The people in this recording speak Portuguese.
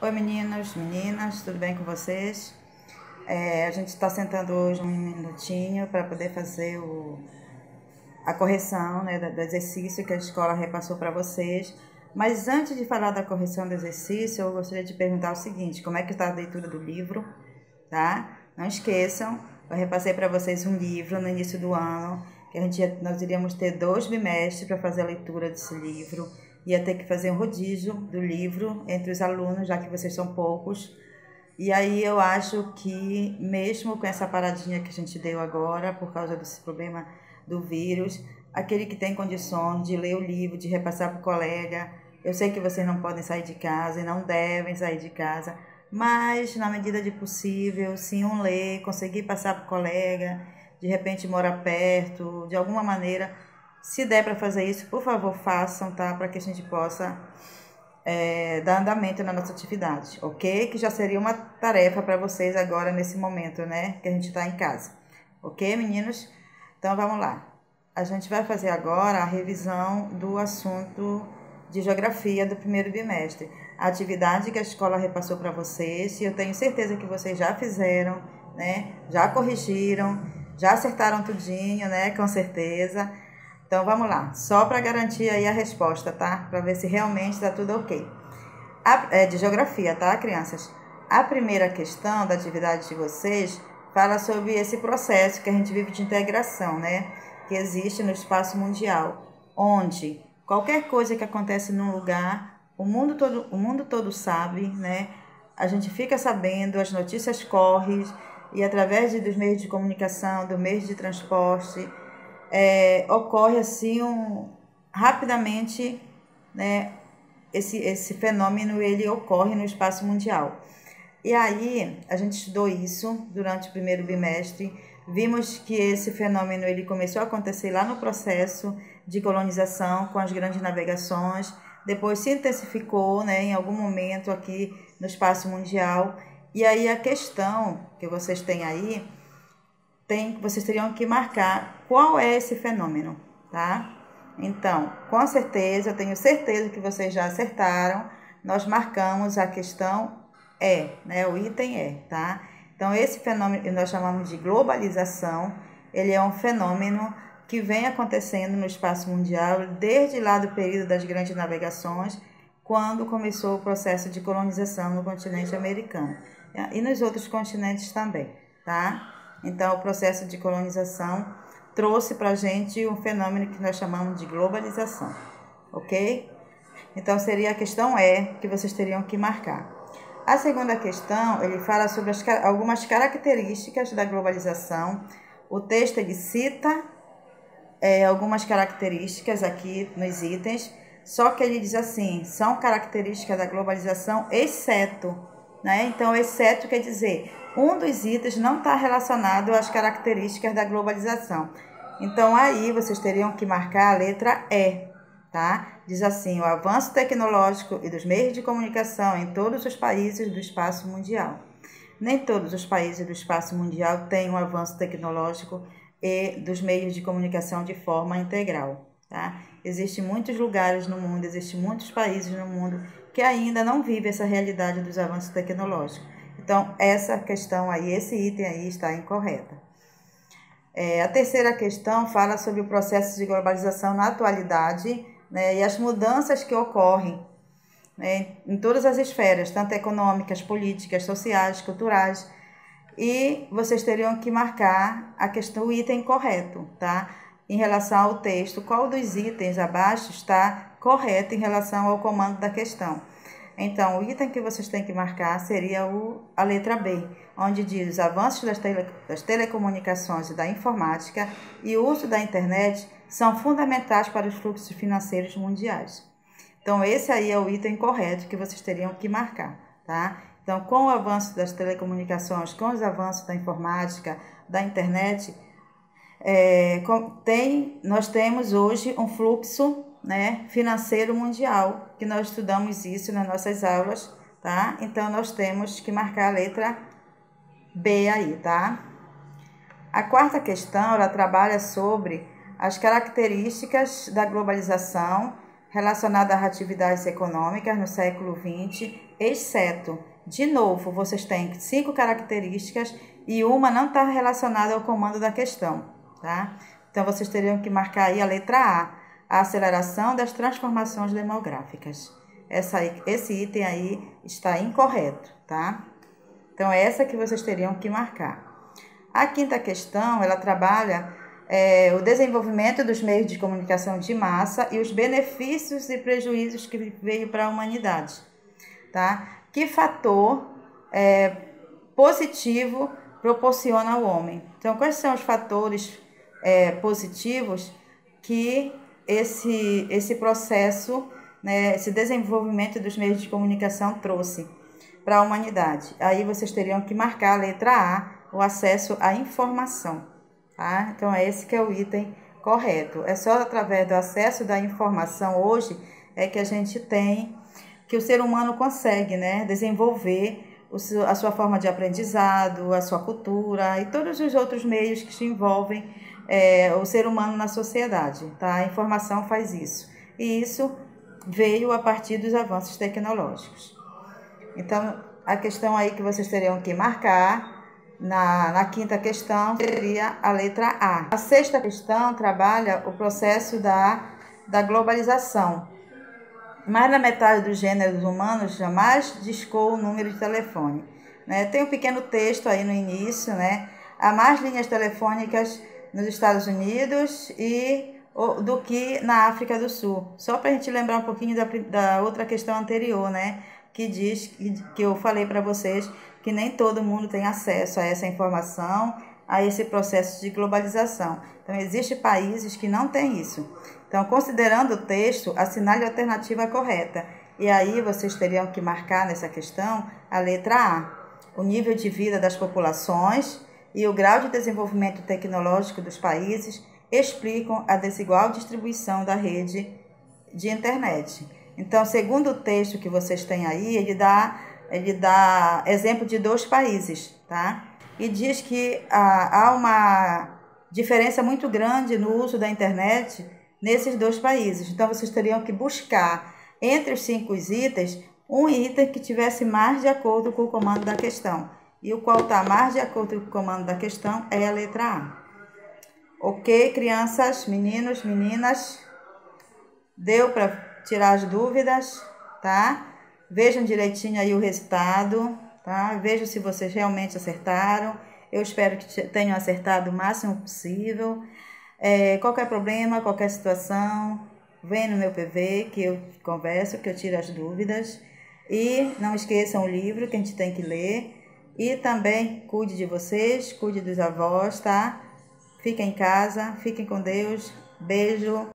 Oi meninos, meninas, tudo bem com vocês? A gente está sentando hoje um minutinho para poder fazer a correção, né, do exercício que a escola repassou para vocês. Mas antes de falar da correção do exercício, eu gostaria de perguntar o seguinte: como é que está a leitura do livro, tá? Não esqueçam, eu repassei para vocês um livro no início do ano, que nós iríamos ter 2 bimestres para fazer a leitura desse livro. Ia ter que fazer um rodízio do livro entre os alunos, já que vocês são poucos. E aí eu acho que, mesmo com essa paradinha que a gente deu agora, por causa desse problema do vírus, aquele que tem condições de ler o livro, de repassar para o colega, eu sei que vocês não podem sair de casa e não devem sair de casa, mas na medida de possível, se um ler, conseguir passar para o colega, de repente mora perto, de alguma maneira, se der para fazer isso, por favor, façam, tá? Para que a gente possa dar andamento na nossa atividade, ok? Que já seria uma tarefa para vocês agora, nesse momento, né? Que a gente está em casa. Ok, meninos? Então, vamos lá. A gente vai fazer agora a revisão do assunto de geografia do primeiro bimestre. A atividade que a escola repassou para vocês, e eu tenho certeza que vocês já fizeram, né? Já corrigiram, já acertaram tudinho, né? Com certeza. Então, vamos lá, só para garantir aí a resposta, tá? Para ver se realmente está tudo ok. De geografia, tá, crianças? A primeira questão da atividade de vocês fala sobre esse processo que a gente vive de integração, né? Que existe no espaço mundial, onde qualquer coisa que acontece num lugar, o mundo todo sabe, né? A gente fica sabendo, as notícias correm, e através dos meios de comunicação, do meio de transporte, ocorre assim rapidamente, né? Esse fenômeno ele ocorre no espaço mundial. E aí a gente estudou isso durante o primeiro bimestre, vimos que esse fenômeno ele começou a acontecer lá no processo de colonização com as grandes navegações, depois se intensificou, né, em algum momento aqui no espaço mundial. E aí a questão que vocês têm aí, vocês teriam que marcar qual é esse fenômeno, tá? Então, com certeza, eu tenho certeza que vocês já acertaram. Nós marcamos a questão né? O item tá? Então, esse fenômeno que nós chamamos de globalização, ele é um fenômeno que vem acontecendo no espaço mundial desde lá do período das grandes navegações, quando começou o processo de colonização no continente americano e nos outros continentes também, tá? Então, o processo de colonização trouxe para a gente um fenômeno que nós chamamos de globalização, ok? Então, seria a questão que vocês teriam que marcar. A segunda questão, ele fala sobre algumas características da globalização. O texto, ele cita algumas características aqui nos itens, só que ele diz assim, são características da globalização, exceto, né? Então, exceto quer dizer, um dos itens não está relacionado às características da globalização. Então, aí vocês teriam que marcar a letra E, tá? Diz assim, o avanço tecnológico e dos meios de comunicação em todos os países do espaço mundial. Nem todos os países do espaço mundial têm um avanço tecnológico e dos meios de comunicação de forma integral, tá? Existem muitos lugares no mundo, existem muitos países no mundo que ainda não vivem essa realidade dos avanços tecnológicos. Então, essa questão aí, esse item aí está incorreta. A terceira questão fala sobre o processo de globalização na atualidade, né, e as mudanças que ocorrem, né, em todas as esferas, tanto econômicas, políticas, sociais, culturais. E vocês teriam que marcar a questão, o item correto, tá? Em relação ao texto, qual dos itens abaixo está correto em relação ao comando da questão. Então, o item que vocês têm que marcar seria a letra B, onde diz os avanços das telecomunicações e da informática e o uso da internet são fundamentais para os fluxos financeiros mundiais. Então, esse aí é o item correto que vocês teriam que marcar, tá? Então, com o avanço das telecomunicações, com os avanços da informática, da internet, nós temos hoje um fluxo, né, financeiro mundial, que nós estudamos isso nas nossas aulas, tá? Então, nós temos que marcar a letra B aí, tá? A quarta questão, ela trabalha sobre as características da globalização relacionada às atividades econômicas no século XX exceto. De novo, vocês têm 5 características e uma não está relacionada ao comando da questão, tá? Então, vocês teriam que marcar aí a letra A aceleração das transformações demográficas. Esse item aí está incorreto, tá? Então, é essa que vocês teriam que marcar. A quinta questão, ela trabalha o desenvolvimento dos meios de comunicação de massa e os benefícios e prejuízos que veio para a humanidade, tá? Que fator positivo proporciona ao homem? Então, quais são os fatores positivos que esse processo, né, esse desenvolvimento dos meios de comunicação trouxe para a humanidade? Aí vocês teriam que marcar a letra A, o acesso à informação, tá? Então, esse que é o item correto. É só através do acesso da informação hoje que a gente tem, que o ser humano consegue, né, desenvolver a sua forma de aprendizado, a sua cultura e todos os outros meios que se envolvem o ser humano na sociedade, tá? A informação faz isso. E isso veio a partir dos avanços tecnológicos. Então, a questão aí que vocês teriam que marcar na quinta questão seria a letra A. A sexta questão trabalha o processo da globalização. Mais da metade dos gêneros humanos jamais discou o número de telefone, né? Tem um pequeno texto aí no início, né? Há mais linhas telefônicas nos Estados Unidos do que na África do Sul. Só para a gente lembrar um pouquinho da outra questão anterior, né? Que diz que eu falei para vocês que nem todo mundo tem acesso a essa informação, a esse processo de globalização. Então, existem países que não têm isso. Então, considerando o texto, assinale a alternativa correta. E aí, vocês teriam que marcar nessa questão a letra A. O nível de vida das populações e o grau de desenvolvimento tecnológico dos países explicam a desigual distribuição da rede de internet. Então, segundo o texto que vocês têm aí, ele dá exemplo de 2 países, tá? E diz que há uma diferença muito grande no uso da internet nesses 2 países. Então, vocês teriam que buscar entre os 5 itens, um item que tivesse mais de acordo com o comando da questão. E o qual está mais de acordo com o comando da questão é a letra A. Ok, crianças, meninos, meninas? Deu para tirar as dúvidas, tá? Vejam direitinho aí o resultado, tá? Vejam se vocês realmente acertaram. Eu espero que tenham acertado o máximo possível. Qualquer problema, qualquer situação, vem no meu PV que eu converso, que eu tiro as dúvidas. E não esqueçam o livro que a gente tem que ler. E também cuide de vocês, cuide dos avós, tá? Fiquem em casa, fiquem com Deus. Beijo.